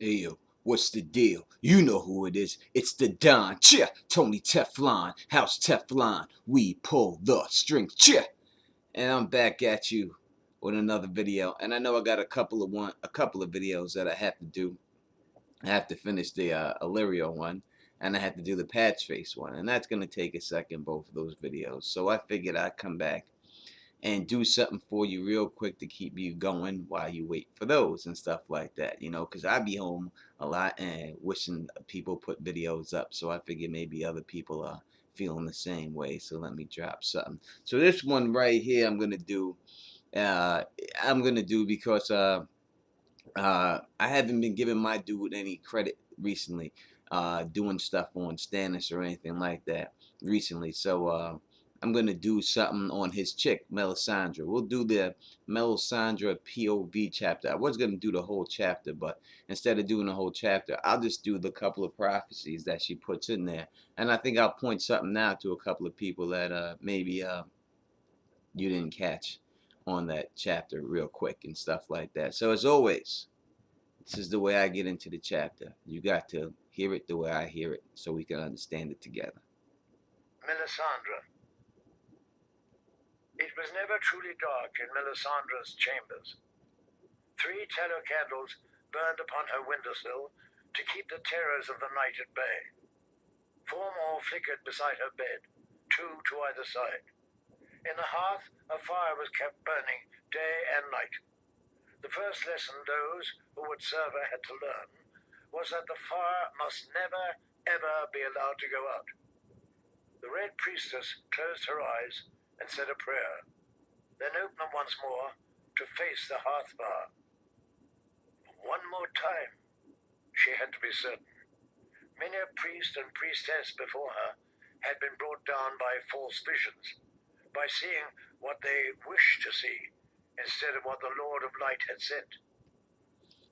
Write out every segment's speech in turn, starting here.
Hey yo, what's the deal? You know who it is. It's the Don. Cheer, Tony Teflon. House Teflon. We pull the strings. Cheer. And I'm back at you with another video. And I know I got a couple of videos that I have to do. I have to finish the Illyrio one, and I have to do the patch face one, and that's gonna take a second, both of those videos. So I figured I'd come back and do something for you real quick to keep you going while you wait for those and stuff like that, you know, because I be home a lot and wishing people put videos up. So I figure maybe other people are feeling the same way. So let me drop something. So this one right here, uh, I'm gonna do because I haven't been giving my dude any credit recently, doing stuff on Stannis or anything like that recently. So I'm gonna do something on his chick, Melisandre. We'll do the Melisandre POV chapter. I was gonna do the whole chapter, but instead of doing the whole chapter, I'll just do the couple of prophecies that she puts in there. And I think I'll point something out to a couple of people that maybe you didn't catch on that chapter real quick and stuff like that. So as always, this is the way I get into the chapter. You got to hear it the way I hear it so we can understand it together. Melisandre. It was never truly dark in Melisandre's chambers. 3 tallow candles burned upon her windowsill to keep the terrors of the night at bay. 4 more flickered beside her bed, 2 to either side. In the hearth, a fire was kept burning day and night. The first lesson those who would serve her had to learn was that the fire must never, ever be allowed to go out. The Red Priestess closed her eyes and said a prayer, then opened them once more to face the hearth fire. One more time, she had to be certain. Many a priest and priestess before her had been brought down by false visions, by seeing what they wished to see instead of what the Lord of Light had said.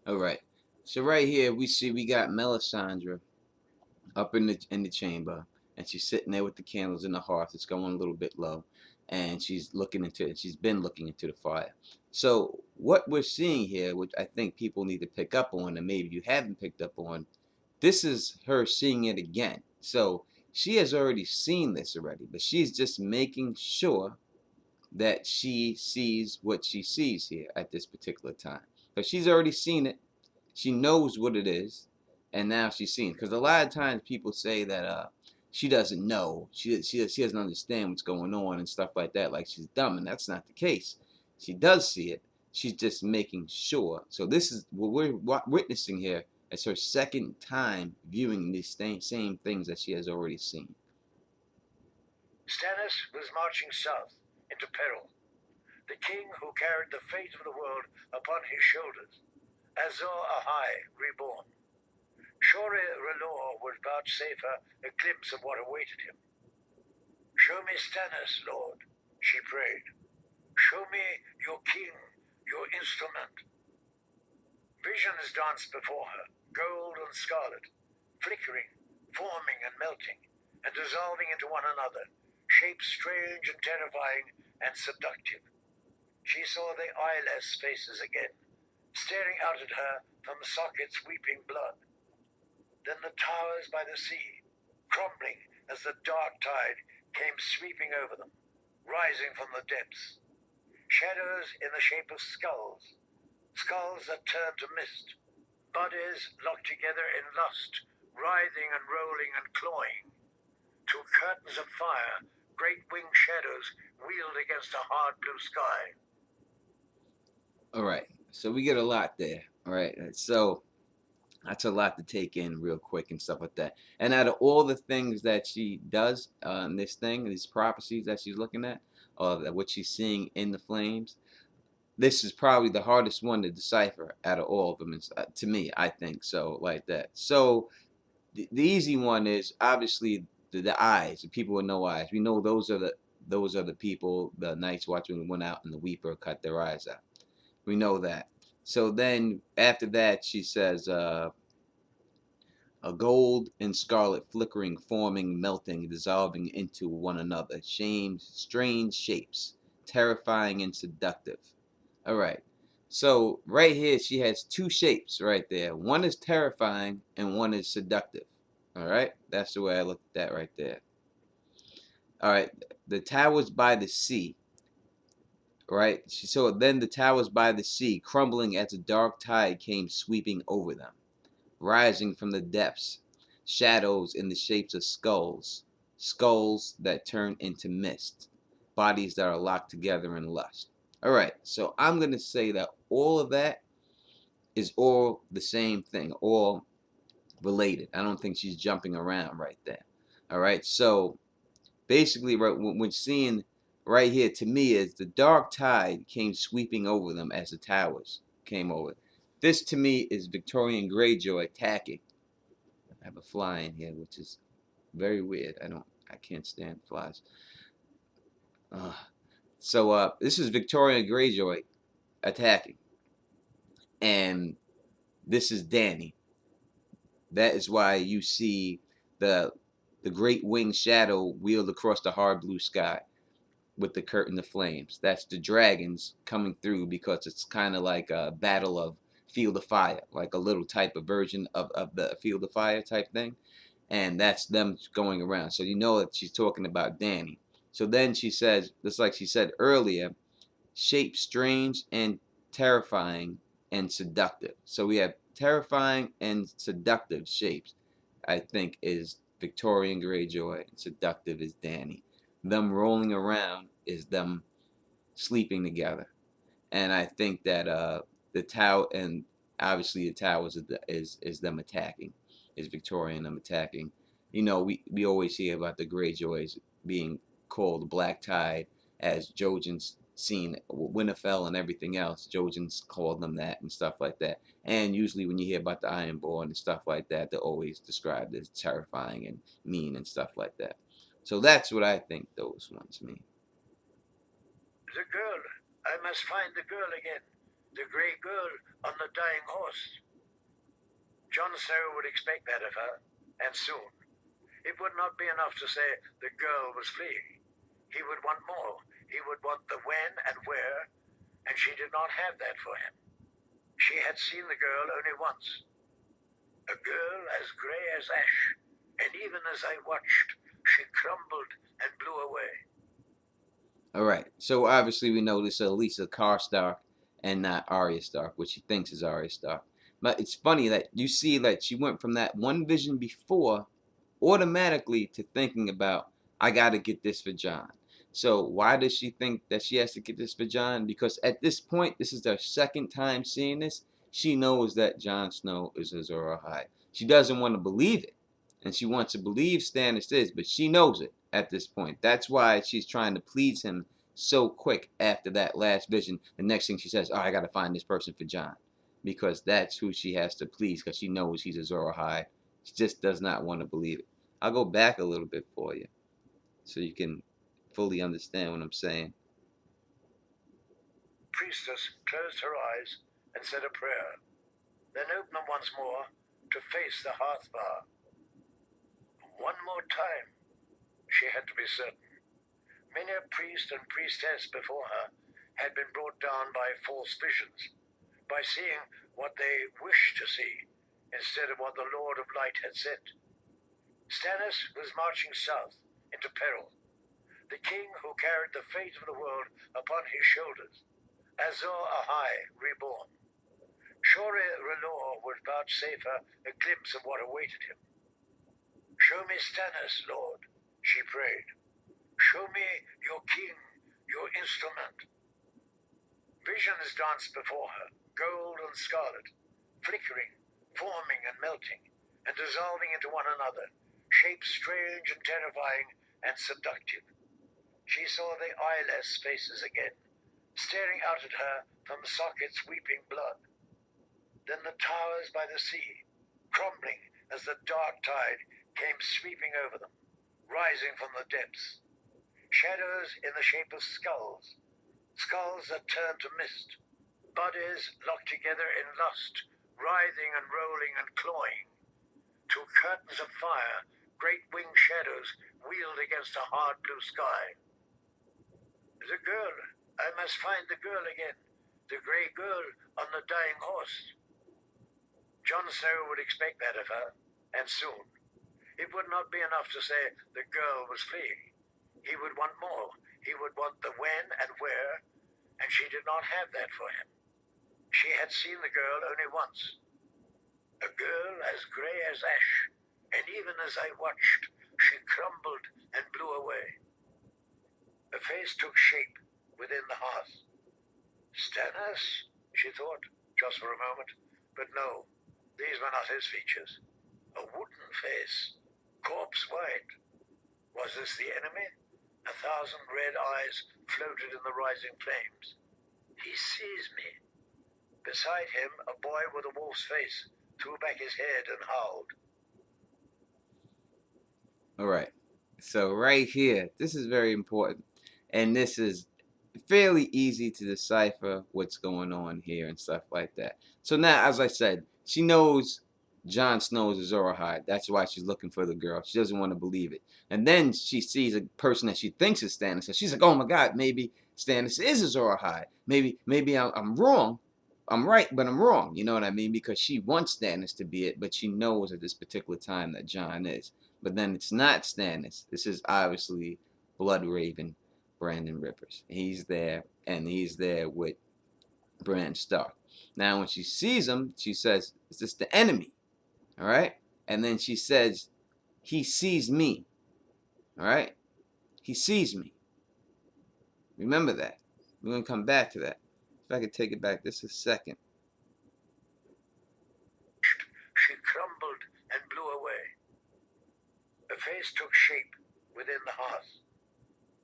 All right. So right here we got Melisandre up in the chamber, and she's sitting there with the candles in the hearth. It's going a little bit low, and she's looking into it. She's been looking into the fire. So what we're seeing here, which I think people need to pick up on, and maybe you haven't picked up on, this is her seeing it again. So she has already seen this already, but she's just making sure that she sees what she sees here at this particular time. Because she's already seen it. She knows what it is, and now she's seen it. Because a lot of times people say that she doesn't know, she doesn't understand what's going on and stuff like that, like she's dumb, and that's not the case. She does see it. She's just making sure. So this is what we're witnessing here. It's her second time viewing these same things that she has already seen. Stannis was marching south into peril. The king who carried the fate of the world upon his shoulders, Azor Ahai reborn. Surely R'hllor would vouchsafe her a glimpse of what awaited him. Show me Stannis, Lord, she prayed. Show me your king, your instrument. Visions danced before her, gold and scarlet, flickering, forming and melting, and dissolving into one another, shapes strange and terrifying and seductive. She saw the eyeless faces again, staring out at her from sockets weeping blood. Then the towers by the sea, crumbling as the dark tide came sweeping over them, rising from the depths. Shadows in the shape of skulls, skulls that turned to mist, bodies locked together in lust, writhing and rolling and clawing. To curtains of fire, great winged shadows wheeled against a hard blue sky. All right, so we get a lot there. All right, so that's a lot to take in real quick and stuff like that. And out of all the things that she does in this thing, these prophecies that she's looking at, or what she's seeing in the flames, this is probably the hardest one to decipher out of all of them. To me, I think so, like that. So the easy one is obviously the eyes, the people with no eyes. We know those are the people, the Night's Watchman went out and the Weeper cut their eyes out. We know that. So then after that, she says, a gold and scarlet flickering, forming, melting, dissolving into one another. Strange shapes, terrifying and seductive. All right. So right here, she has two shapes right there. One is terrifying and one is seductive. All right, that's the way I look at that right there. All right, the towers by the sea. Right, so then the towers by the sea, crumbling as a dark tide came sweeping over them, rising from the depths, shadows in the shapes of skulls, skulls that turn into mist, bodies that are locked together in lust. All right, so I'm going to say that all of that is all the same thing, all related. I don't think she's jumping around right there. All right, so basically, right when seeing right here to me is the dark tide came sweeping over them as the towers came over. This to me is Victorian Greyjoy attacking. I have a fly in here, which is very weird. I can't stand flies. Uh, so this is Victorian Greyjoy attacking, and this is Dany. That is why you see the the great winged shadow wheeled across the hard blue sky with the curtain of flames. That's the dragons coming through because it's kind of like a battle of Field of Fire, like a little type of version of the Field of Fire type thing. And that's them going around. So you know that she's talking about Dany. So then she says, just like she said earlier, shape strange and terrifying and seductive. So we have terrifying and seductive shapes, I think, is Victorian Greyjoy, and seductive is Dany. Them rolling around is them sleeping together. And I think that the tower, and obviously the towers is them attacking, is Victorian them attacking. You know, we always hear about the Greyjoys being called Black Tide, as Jojen's seen Winterfell and everything else. Jojen's called them that and stuff like that. And usually when you hear about the Ironborn and stuff like that, they're always described as terrifying and mean and stuff like that. So that's what I think those ones mean. The girl. I must find the girl again. The grey girl on the dying horse. Jon Snow would expect that of her, and soon. It would not be enough to say the girl was fleeing. He would want more. He would want the when and where, and she did not have that for him. She had seen the girl only once. A girl as grey as ash, and even as I watched, she crumbled and blew away. All right. So obviously we know this is Lisa Karstark and not Arya Stark, which she thinks is Arya Stark. But it's funny that you see that she went from that one vision before automatically to thinking about, I got to get this for Jon. So why does she think that she has to get this for Jon? Because at this point, this is her second time seeing this. She knows that Jon Snow is Azor Ahai. She doesn't want to believe it. And she wants to believe Stannis is, but she knows it at this point. That's why she's trying to please him so quick after that last vision. The next thing she says, oh, I got to find this person for Jon. Because that's who she has to please, because she knows he's Azor Ahai. She just does not want to believe it. I'll go back a little bit for you so you can fully understand what I'm saying. Priestess closed her eyes and said a prayer, then opened them once more to face the hearth bar. One more time, she had to be certain. Many a priest and priestess before her had been brought down by false visions, by seeing what they wished to see instead of what the Lord of Light had said. Stannis was marching south into peril, the king who carried the fate of the world upon his shoulders, Azor Ahai reborn. Surely R'hllor would vouchsafe her a glimpse of what awaited him. Show me Stannis, Lord, she prayed. Show me your king, your instrument. Visions danced before her, gold and scarlet, flickering, forming and melting, and dissolving into one another, shapes strange and terrifying and seductive. She saw the eyeless faces again, staring out at her from sockets weeping blood. Then the towers by the sea, crumbling as the dark tide came sweeping over them, rising from the depths. Shadows in the shape of skulls, skulls that turned to mist, bodies locked together in lust, writhing and rolling and clawing. To curtains of fire, great winged shadows wheeled against a hard blue sky. The girl, I must find the girl again. The grey girl on the dying horse. Jon Snow would expect that of her, and soon. It would not be enough to say the girl was fleeing. He would want more. He would want the when and where, and she did not have that for him. She had seen the girl only once. A girl as grey as ash, and even as I watched, she crumbled and blew away. A face took shape within the hearth. Stannis, she thought, just for a moment. But no, these were not his features. A wooden face, corpse white. Was this the enemy? 1,000 red eyes floated in the rising flames. He sees me. Beside him, a boy with a wolf's face threw back his head and howled. All right. So right here, this is very important. And this is fairly easy to decipher what's going on here and stuff like that. So now, as I said, she knows Jon Snow is Azor Ahai. That's why she's looking for the girl. She doesn't want to believe it. And then she sees a person that she thinks is Stannis. And she's like, oh my God, maybe Stannis is Azor Ahai. Maybe I'm wrong. I'm right, but I'm wrong. You know what I mean? Because she wants Stannis to be it, but she knows at this particular time that Jon is. But then it's not Stannis. This is obviously Bloodraven Brandon Rippers. He's there, and he's there with Bran Stark. Now, when she sees him, she says, is this the enemy? All right? And then she says, he sees me. All right? He sees me. Remember that. We're going to come back to that. If I could take it back just a second. She crumbled and blew away. A face took shape within the hearth.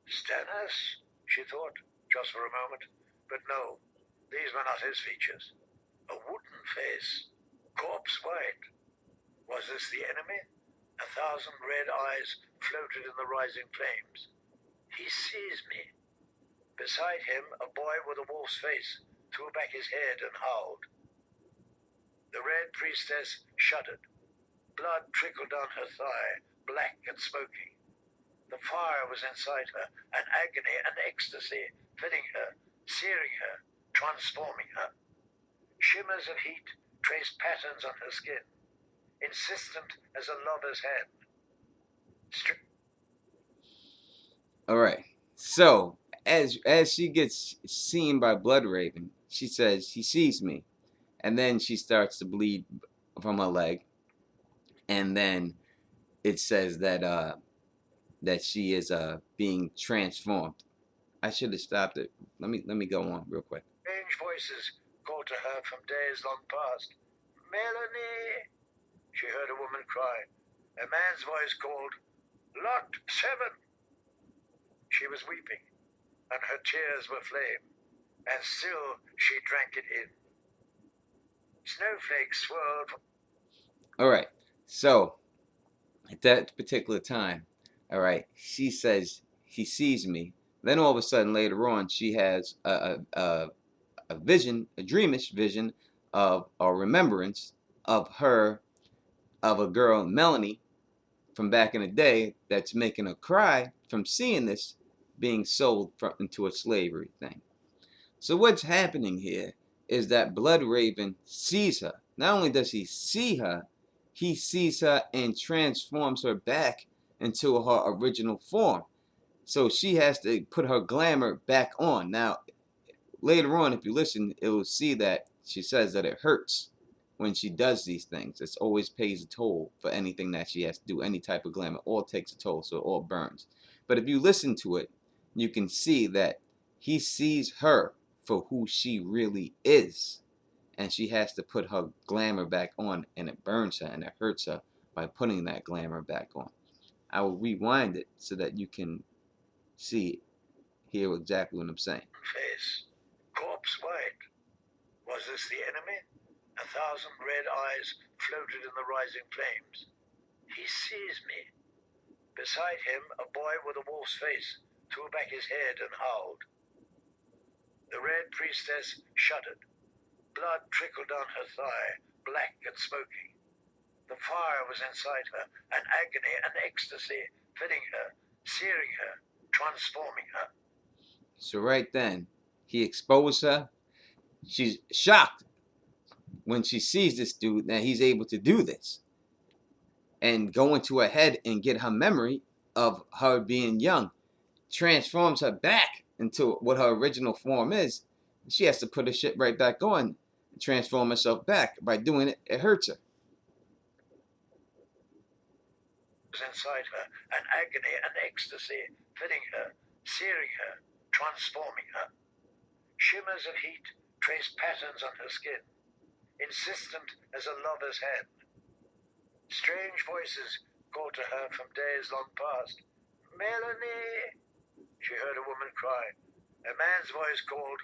Stannis, she thought, just for a moment. But no, these were not his features. A wooden face, corpse white. Was this the enemy? 1,000 red eyes floated in the rising flames. He sees me. Beside him, a boy with a wolf's face threw back his head and howled. The Red Priestess shuddered. Blood trickled down her thigh, black and smoky. The fire was inside her, an agony, an ecstasy, filling her, searing her, transforming her. Shimmers of heat traced patterns on her skin, insistent as a lover's hand. All right. So, as she gets seen by Bloodraven, she says, he sees me. And then she starts to bleed from her leg. And then it says that that she is being transformed. I should have stopped it. Let me go on real quick. Strange voices called to her from days long past. Melanie! She heard a woman cry. A man's voice called, Lot 7! She was weeping, and her tears were flame, and still she drank it in. Snowflakes swirled from... All right. So, at that particular time, all right, she says he sees me. Then all of a sudden, later on, she has a vision, a dreamish vision of a remembrance of her, of a girl, Melanie, from back in the day, that's making her cry from seeing this being sold into a slavery thing. So what's happening here is that Bloodraven sees her. Not only does he see her, he sees her and transforms her back into her original form. So she has to put her glamour back on. Now, later on, if you listen, it will see that she says that it hurts when she does these things. It always pays a toll for anything that she has to do, any type of glamour. All takes a toll, so it all burns. But if you listen to it, you can see that he sees her for who she really is. And she has to put her glamour back on, and it burns her and it hurts her by putting that glamour back on. I will rewind it so that you can see, hear exactly what I'm saying. Face, corpse white. Was this the enemy? 1,000 red eyes floated in the rising flames. He sees me. Beside him, a boy with a wolf's face threw back his head and howled. The Red Priestess shuddered. Blood trickled down her thigh, black and smoky. The fire was inside her, an agony, an ecstasy, filling her, searing her, transforming her. So right then, he exposed her, She's shocked when she sees this dude that he's able to do this and go into her head and get her memory of her being young, transforms her back into what her original form is. She has to put her shit right back on and transform herself back. By doing it, it hurts her. Inside her, an agony and ecstasy, filling her, searing her, transforming her. Shimmers of heat trace patterns on her skin, insistent as a lover's hand. Strange voices called to her from days long past. Melanie! She heard a woman cry. A man's voice called,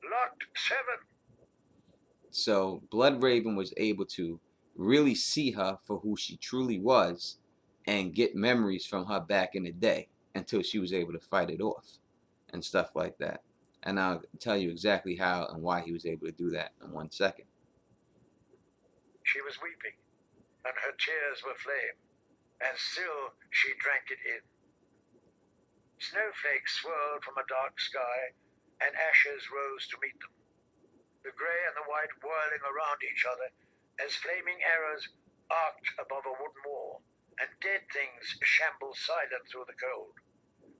Lot 7! So Bloodraven was able to really see her for who she truly was and get memories from her back in the day until she was able to fight it off and stuff like that. And I'll tell you exactly how and why he was able to do that in 1 second. She was weeping, and her tears were flame, and still she drank it in. Snowflakes swirled from a dark sky, and ashes rose to meet them, the grey and the white whirling around each other as flaming arrows arced above a wooden wall, and dead things shambled silent through the cold,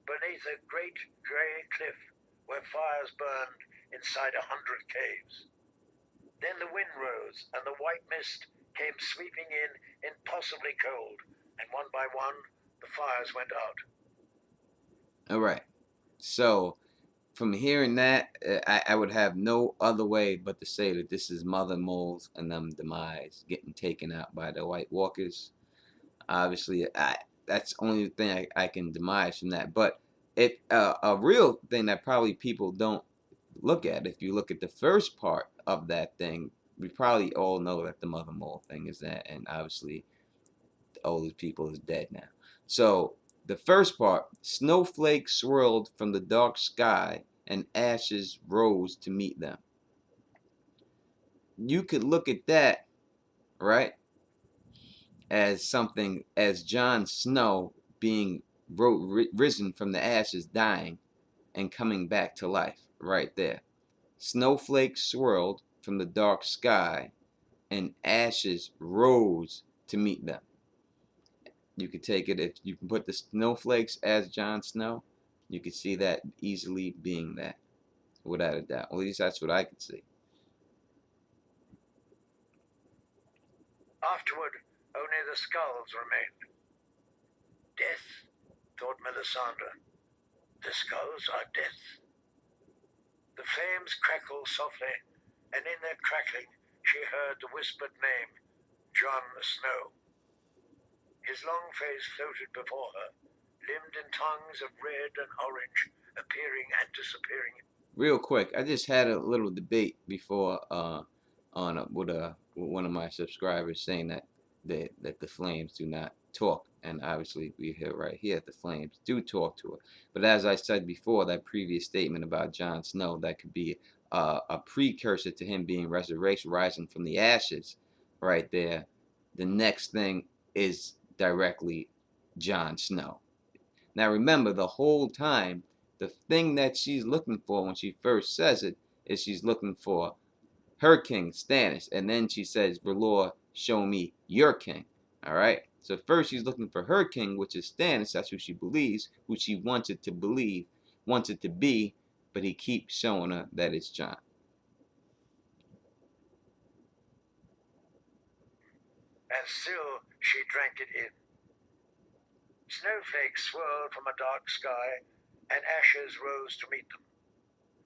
beneath a great grey cliff where fires burned inside 100 caves. Then the wind rose, and the white mist came sweeping in, impossibly cold, and one by one the fires went out. All right. So from hearing that, I would have no other way but to say that this is Mother Moles and them demise getting taken out by the White Walkers. Obviously, that's the only thing I can demise from that. But it a real thing that probably people don't look at. If you look at the first part of that thing, we probably all know that the Mother Mole thing is that, and obviously the oldest people is dead now. So the first part, snowflakes swirled from the dark sky and ashes rose to meet them. You could look at that, right, as something, as Jon Snow being risen from the ashes, dying and coming back to life right there. Snowflakes swirled from the dark sky and ashes rose to meet them. You could take it, if you can put the snowflakes as Jon Snow, you could see that easily being that, without a doubt. At least that's what I could see. Afterward, only the skulls remained. Death, thought Melisandre. The skulls are death. The flames crackled softly, and in their crackling she heard the whispered name, Jon Snow. His long face floated before her, limned in tongues of red and orange, appearing and disappearing. Real quick, I just had a little debate before with one of my subscribers saying that the Flames do not talk, and obviously we hear right here the Flames do talk to her. But as I said before, that previous statement about Jon Snow, that could be a precursor to him being resurrection, rising from the ashes, right there. The next thing is directly Jon Snow. Now remember, the whole time, the thing that she's looking for when she first says it is she's looking for her king, Stannis. And then she says, R'hllor, show me your king. All right? So first she's looking for her king, which is Stannis. That's who she believes, who she wants it to believe, wants it to be. But he keeps showing her that it's Jon. And still she drank it in. Snowflakes swirled from a dark sky, and ashes rose to meet them,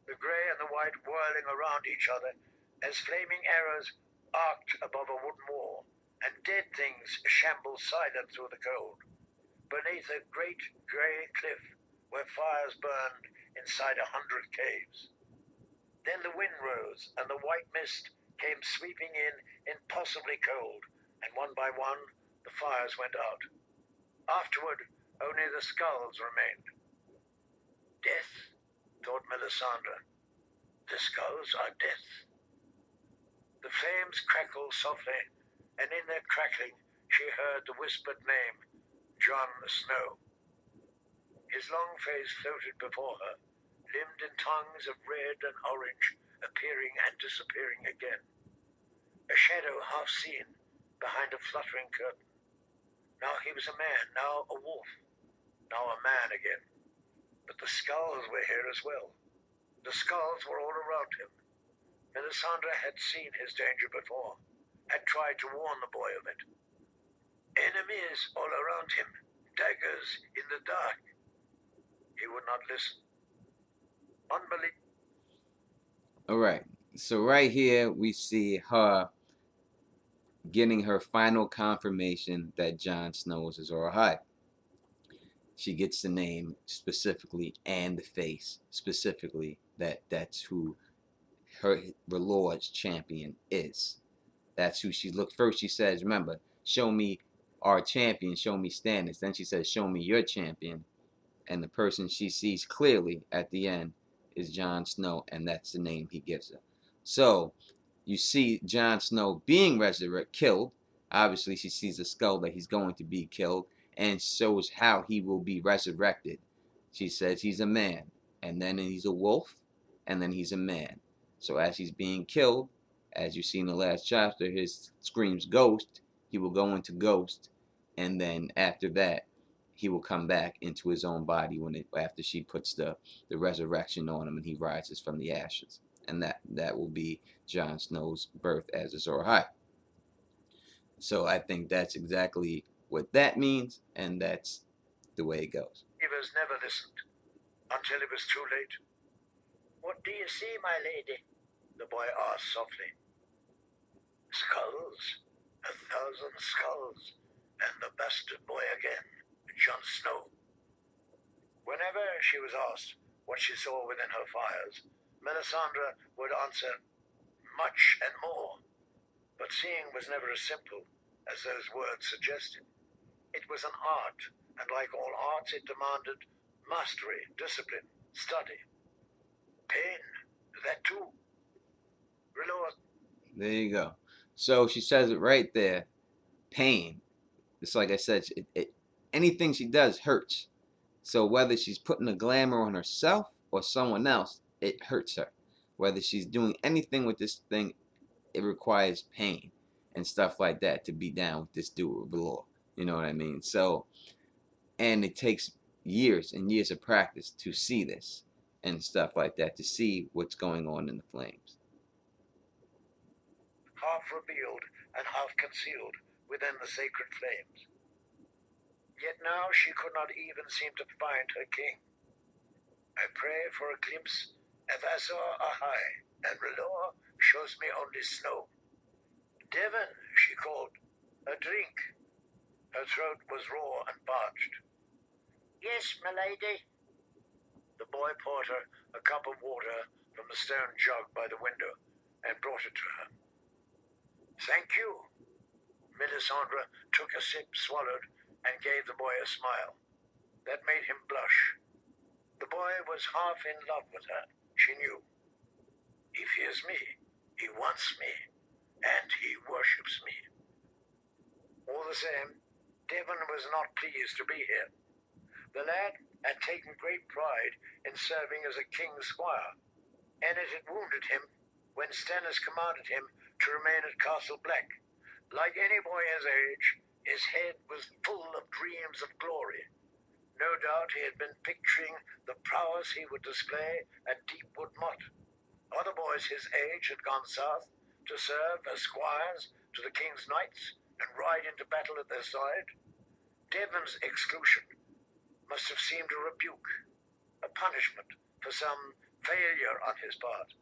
the grey and the white whirling around each other as flaming arrows arced above a wooden wall, and dead things shambled silent through the cold, beneath a great grey cliff where fires burned inside 100 caves. Then the wind rose, and the white mist came sweeping in, impossibly cold, and one by one the fires went out. Afterward, only the skulls remained. Death, thought Melisandre. The skulls are death. The flames crackled softly, and in their crackling she heard the whispered name, Jon Snow. His long face floated before her, limned in tongues of red and orange, appearing and disappearing again. A shadow half seen behind a fluttering curtain. Now he was a man, now a wolf, now a man again. But the skulls were here as well. The skulls were all around him. Melisandre had seen his danger before, had tried to warn the boy of it. Enemies all around him, daggers in the dark. He would not listen. Unbelievable. All right. So right here we see her getting her final confirmation that Jon Snow is Azor Ahai. She gets the name specifically and the face specifically that that's who her Lord's champion is. That's who she looked first. She says, remember, show me our champion, show me Stannis. Then she says, show me your champion. And the person she sees clearly at the end is Jon Snow, and that's the name he gives her. So you see Jon Snow being killed. Obviously, she sees a skull that he's going to be killed, and shows how he will be resurrected. She says he's a man, and then he's a wolf, and then he's a man. So as he's being killed, as you see in the last chapter, his screams ghost, he will go into ghost, and then after that, he will come back into his own body after she puts the resurrection on him and he rises from the ashes. And that will be Jon Snow's birth as Azor Ahai. So I think that's exactly what that means, and that's the way it goes. Believers never listened until it was too late. What do you see, my lady? The boy asked softly. Skulls, 1,000 skulls, and the bastard boy again, Jon Snow. Whenever she was asked what she saw within her fires, Melisandre would answer, much and more. But seeing was never as simple as those words suggested. It was an art, and like all arts, it demanded mastery, discipline, study. Pain, that too. Reload. There you go. So she says it right there. Pain. It's like I said, anything she does hurts. So whether she's putting a glamour on herself or someone else, it hurts her. Whether she's doing anything with this thing, it requires pain and stuff like that to be down with this dude below. You know what I mean? So, and it takes years and years of practice to see this and stuff like that, to see what's going on in the flames. Half revealed and half concealed within the sacred flames. Yet now she could not even seem to find her king. I pray for a glimpse of Azor Ahai, and R'hllor shows me only snow. Devon, she called. A drink. Her throat was raw and parched. Yes, milady. The boy poured her a cup of water from the stone jug by the window and brought it to her. Thank you. Melisandre took a sip, swallowed, and gave the boy a smile. That made him blush. The boy was half in love with her, she knew. He fears me, he wants me, and he worships me. All the same, Devon was not pleased to be here. The lad had taken great pride in serving as a king's squire, and it had wounded him when Stannis commanded him to remain at Castle Black. Like any boy his age, his head was full of dreams of glory. No doubt he had been picturing the prowess he would display at Deepwood Motte. Other boys his age had gone south to serve as squires to the king's knights and ride into battle at their side. Devon's exclusion must have seemed a rebuke, a punishment for some failure on his part,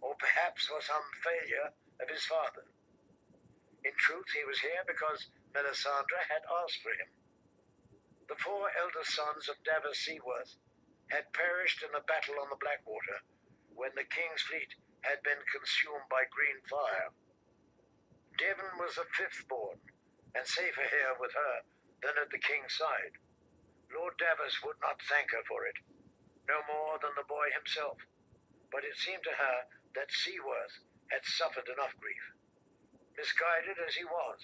or perhaps for some failure of his father. In truth, he was here because Melisandre had asked for him. The 4 elder sons of Davos Seaworth had perished in a battle on the Blackwater when the king's fleet had been consumed by green fire. Devon was the 5th born, and safer here with her than at the king's side. Lord Davos would not thank her for it, no more than the boy himself, but it seemed to her that Seaworth had suffered enough grief. Misguided as he was,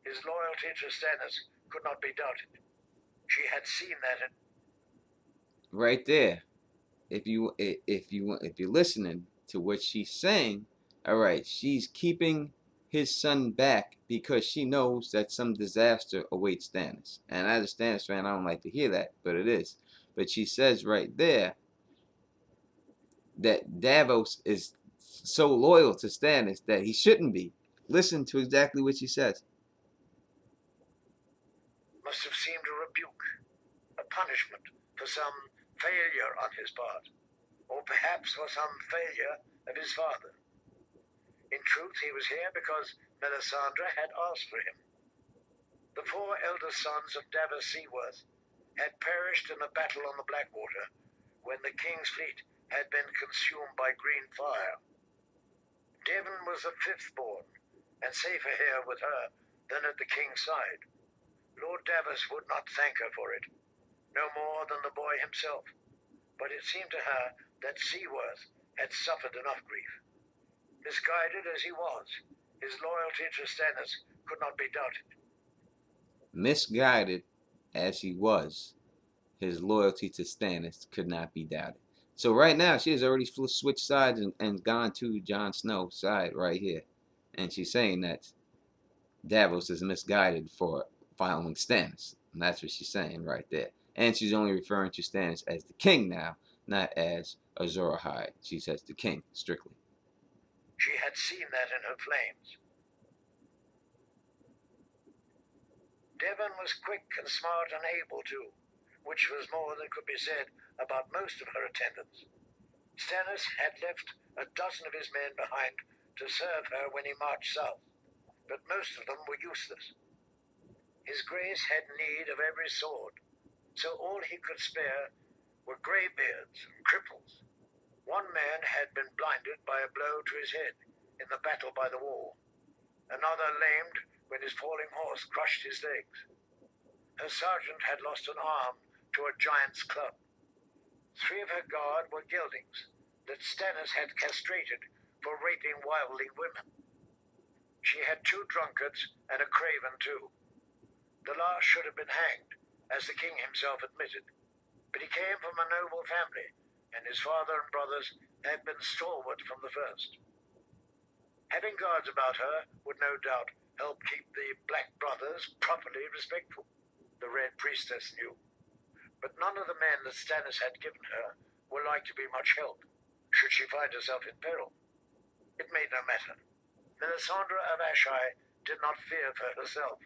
his loyalty to Stannis could not be doubted. She had seen that right there. If you're listening, To which she's saying, all right, she's keeping his son back because she knows that some disaster awaits Stannis. And as a Stannis fan, I don't like to hear that, but it is. But she says right there that Davos is so loyal to Stannis that he shouldn't be. Listen to exactly what she says. Must have seemed a rebuke, a punishment for some failure on his part, or perhaps for some failure of his father. In truth, he was here because Melisandre had asked for him. The 4 elder sons of Davos Seaworth had perished in a battle on the Blackwater when the king's fleet had been consumed by green fire. Devon was the 5th born, and safer here with her than at the king's side. Lord Davos would not thank her for it, no more than the boy himself, but it seemed to her that Seaworth had suffered enough grief. Misguided as he was, his loyalty to Stannis could not be doubted. Misguided as he was, his loyalty to Stannis could not be doubted. So right now, she has already switched sides and gone to Jon Snow's side right here. And she's saying that Davos is misguided for following Stannis. And that's what she's saying right there. And she's only referring to Stannis as the king now, not as Azor Ahai. She says the king, strictly. She had seen that in her flames. Devon was quick and smart and able too, which was more than could be said about most of her attendants. Stannis had left a dozen of his men behind to serve her when he marched south, but most of them were useless. His grace had need of every sword, so all he could spare were greybeards and cripples. One man had been blinded by a blow to his head in the battle by the wall. Another lamed when his falling horse crushed his legs. Her sergeant had lost an arm to a giant's club. 3 of her guard were geldings that Stannis had castrated for raping wildling women. She had 2 drunkards and a craven too. The last should have been hanged, as the king himself admitted, but he came from a noble family, and his father and brothers had been stalwart from the first. Having guards about her would no doubt help keep the Black Brothers properly respectful, the Red Priestess knew. But none of the men that Stannis had given her were like to be much help, should she find herself in peril. It made no matter. Melisandre of Ashai did not fear for herself.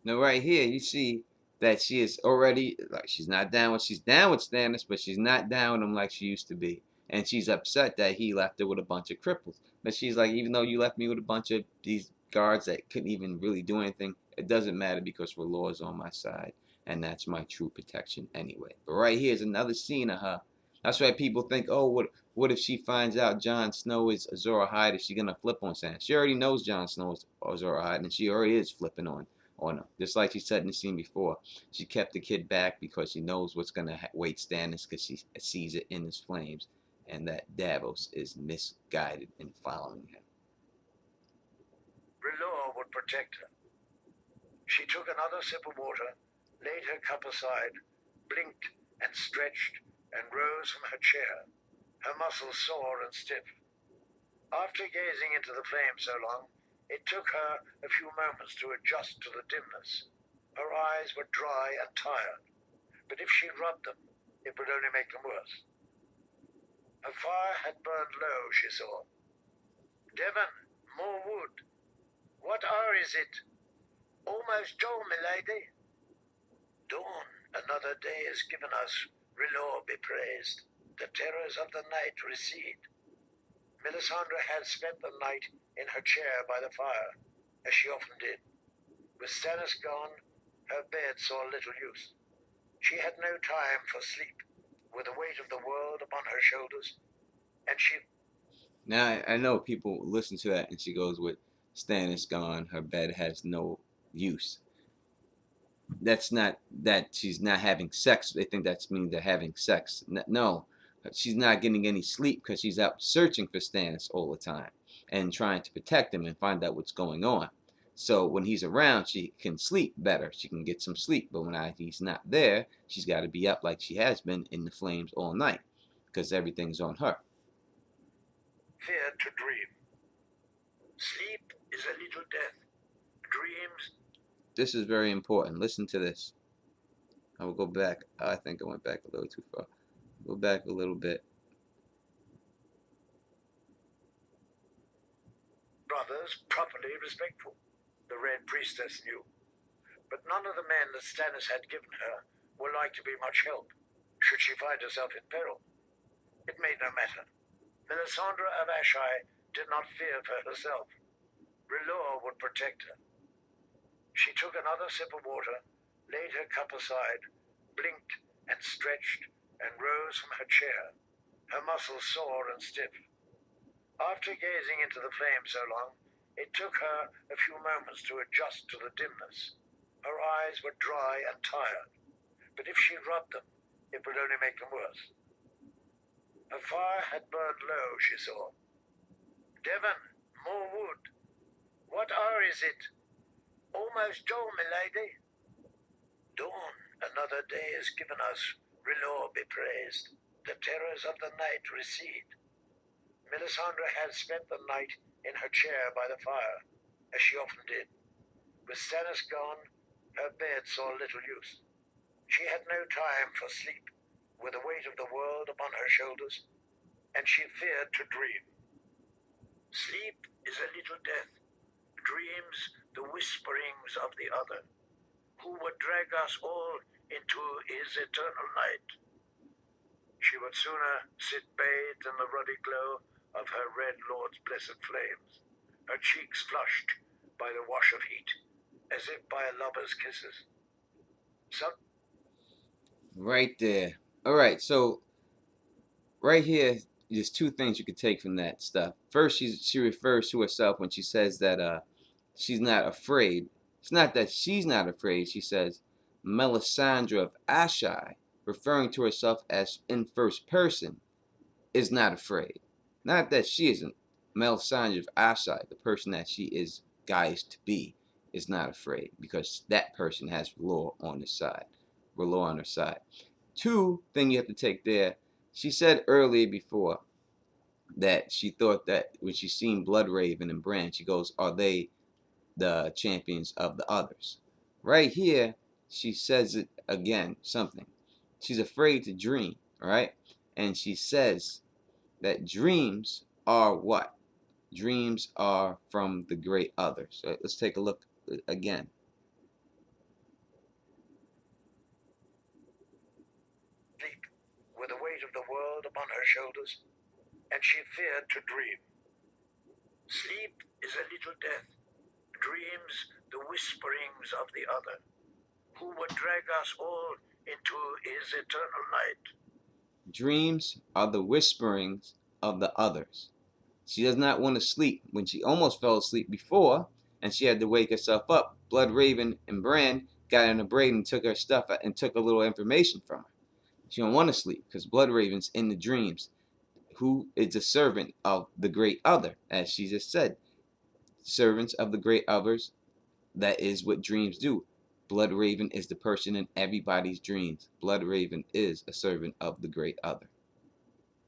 Now right here, you see that she is already, like, she's down with Stannis, but she's not down with him like she used to be. And she's upset that he left her with a bunch of cripples. But she's like, even though you left me with a bunch of these guards that couldn't even really do anything, it doesn't matter because R'hllor's on my side. And that's my true protection anyway. But right here is another scene of her. That's why people think, oh, what if she finds out Jon Snow is Azor Ahai? Is she going to flip on Stannis? She already knows Jon Snow is Azor Ahai, and she already is flipping on him. Just like she said in the scene before, she kept the kid back because she knows what's going to wait Stannis because she sees it in his flames, and that Davos is misguided in following him. R'hllor would protect her. She took another sip of water, laid her cup aside, blinked and stretched, and rose from her chair, her muscles sore and stiff. After gazing into the flame so long, it took her a few moments to adjust to the dimness. Her eyes were dry and tired, but if she rubbed them, it would only make them worse. Her fire had burned low, she saw. Devon, more wood. What hour is it? Almost dawn, milady. Dawn, another day is given us. R'hllor be praised. The terrors of the night recede. Melisandre had spent the night in her chair by the fire, as she often did. With Stannis gone, her bed saw little use. She had no time for sleep, with the weight of the world upon her shoulders, and she... Now, I know people listen to that and she goes with Stannis gone, her bed has no use. That's not that she's not having sex. They think that's means they're having sex. No, she's not getting any sleep because she's out searching for Stannis all the time and trying to protect him and find out what's going on. So when he's around, she can sleep better. She can get some sleep. But when he's not there, she's got to be up like she has been in the flames all night because everything's on her. feared to dream. Sleep is a little death. Dreams. This is very important. Listen to this. I will go back. I think I went back a little too far. Go back a little bit. Brothers properly respectful, the Red Priestess knew. But none of the men that Stannis had given her were like to be much help, should she find herself in peril. It made no matter. Melisandre of Ashai did not fear for herself. R'hllor would protect her. She took another sip of water, laid her cup aside, blinked and stretched, and rose from her chair, her muscles sore and stiff. After gazing into the flame so long, it took her a few moments to adjust to the dimness. Her eyes were dry and tired, but if she rubbed them, it would only make them worse. Her fire had burned low, she saw. Devon, more wood. What hour is it? Almost dawn, milady. Dawn, another day is given us. R'hllor be praised. The terrors of the night recede. Melisandre had spent the night in her chair by the fire, as she often did. With Stannis gone, her bed saw little use. She had no time for sleep, with the weight of the world upon her shoulders, and she feared to dream. Sleep is a little death. Dreams, the whisperings of the other, who would drag us all into his eternal night. She would sooner sit bathed in the ruddy glow of her Red Lord's blessed flames, her cheeks flushed by the wash of heat, as if by a lover's kisses. Right there. All right, so right here, there's two things you could take from that stuff. First, she refers to herself when she says that she's not afraid. It's not that she's not afraid. She says Melisandre of Ashai, referring to herself as in first person, is not afraid. Not that she isn't. Melisandre of Ashai, the person that she is guised to be, is not afraid because that person has R'hllor on his side. R'hllor on her side. Two thing you have to take there. She said earlier before that she thought that when she seen Bloodraven and Bran, she goes, "Are they the champions of the others?" Right here, she says it again. Something. She's afraid to dream. Right, and she says that dreams are what? Dreams are from the great others. So let's take a look again. Sleep, with the weight of the world upon her shoulders, and she feared to dream. Sleep is a little death. Dreams, the whisperings of the other, who would drag us all into his eternal night. Dreams are the whisperings of the others. She does not want to sleep. When she almost fell asleep before, and she had to wake herself up, Bloodraven and Bran got in a braid and took her stuff and took a little information from her. She don't want to sleep because Bloodraven's in the dreams, who is a servant of the great other, as she just said. Servants of the great others, that is what dreams do. Bloodraven is the person in everybody's dreams. Bloodraven is a servant of the great other.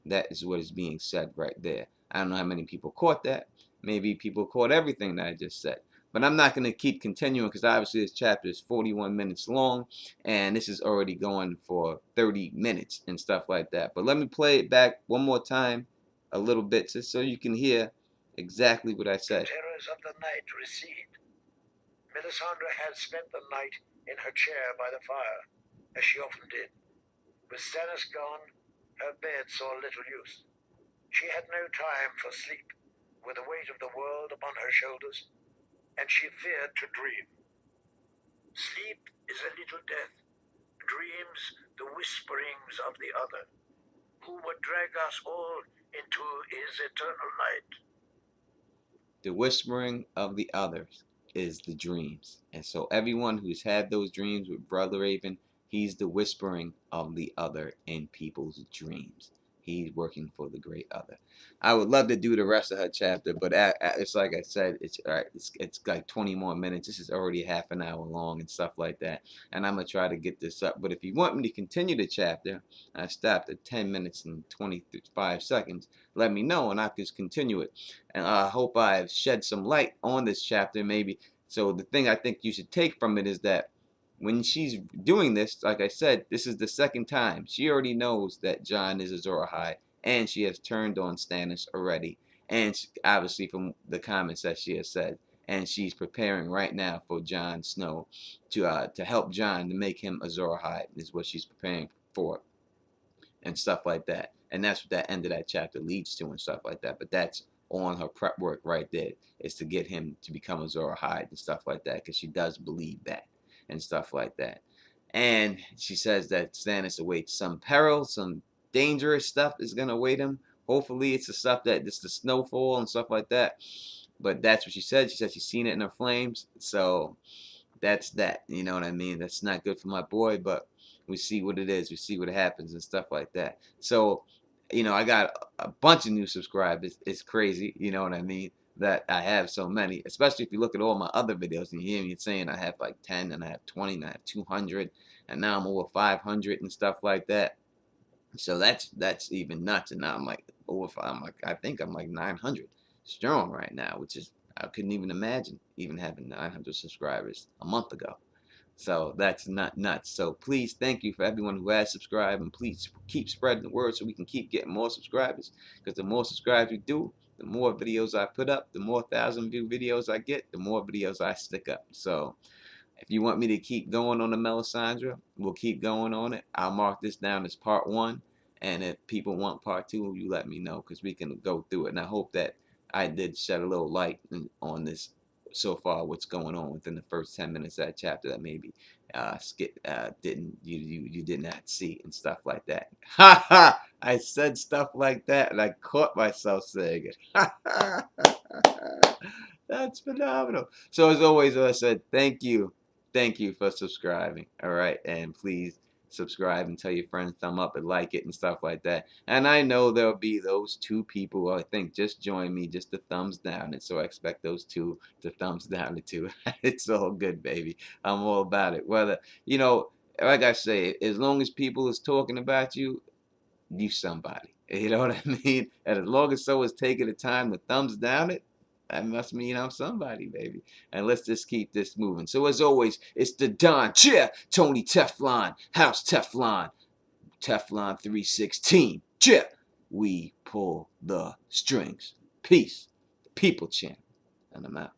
That is what is being said right there. I don't know how many people caught that. Maybe people caught everything that I just said. But I'm not going to keep continuing because obviously this chapter is 41 minutes long and this is already going for 30 minutes and stuff like that. But let me play it back one more time a little bit just so you can hear exactly what I said. The terrors of the night recede. Melisandre had spent the night in her chair by the fire, as she often did. With Stannis gone, her bed saw little use. She had no time for sleep, with the weight of the world upon her shoulders, and she feared to dream. Sleep is a little death. Dreams, the whisperings of the other, who would drag us all into his eternal night. The whispering of the others is the dreams. And so everyone who's had those dreams with Bloodraven, he's the whispering of the other in people's dreams. He's working for the great other. I would love to do the rest of her chapter, but it's like I said, it's all right. It's like 20 more minutes. This is already half an hour long and stuff like that. And I'm gonna try to get this up. But if you want me to continue the chapter, I stopped at 10 minutes and 25 seconds. Let me know, and I can continue it. And I hope I've shed some light on this chapter, maybe. So the thing I think you should take from it is that when she's doing this, like I said, this is the second time. She already knows that Jon is Azor Ahai, and she has turned on Stannis already. And obviously from the comments that she has said, and she's preparing right now for Jon Snow to help Jon to make him Azor Ahai is what she's preparing for, and stuff like that. And that's what that end of that chapter leads to and stuff like that. But that's on her prep work right there, is to get him to become Azor Ahai and stuff like that, because she does believe that and stuff like that. And she says that Stannis awaits some peril, some dangerous stuff is gonna await him. Hopefully it's the stuff that it's the snowfall and stuff like that. But that's what she said. She said she's seen it in her flames. So that's that. You know what I mean? That's not good for my boy, but we see what it is. We see what happens and stuff like that. So, I got a bunch of new subscribers. It's crazy. You know what I mean? That I have so many, especially if you look at all my other videos and you hear me saying I have like 10 and I have 20 and I have 200 and now I'm over 500 and stuff like that. So that's even nuts. And now I'm like I think I'm like 900 strong right now, which is I couldn't even imagine even having 900 subscribers a month ago. So that's not nuts. So please, thank you for everyone who has subscribed, and please keep spreading the word so we can keep getting more subscribers. Because the more subscribers we do, the more videos I put up, the more 1,000 view videos I get, the more videos I stick up. So if you want me to keep going on the Melisandre, we'll keep going on it. I'll mark this down as part 1. And if people want part 2, you let me know, because we can go through it. And I hope that I did shed a little light on this so far, what's going on within the first 10 minutes of that chapter that maybe didn't you did not see and stuff like that. Ha ha! I said stuff like that and I caught myself saying it. Ha ha! That's phenomenal. So as always, I said thank you for subscribing. All right, and please subscribe and tell your friends, thumb up and like it and stuff like that. And I know there'll be those 2 people who I think just join me, just the thumbs down. And so I expect those 2 to thumbs down it too. It's all good, baby. I'm all about it. Whether, like I say, as long as people is talking about you, you somebody. You know what I mean? And as long as someone's taking the time to thumbs down it, that must mean I'm somebody, baby. And let's just keep this moving. So as always, it's the Don Cheer, Tony Teflon, House Teflon, Teflon 316. Cheer. We pull the strings. Peace. The people chant. And I'm out.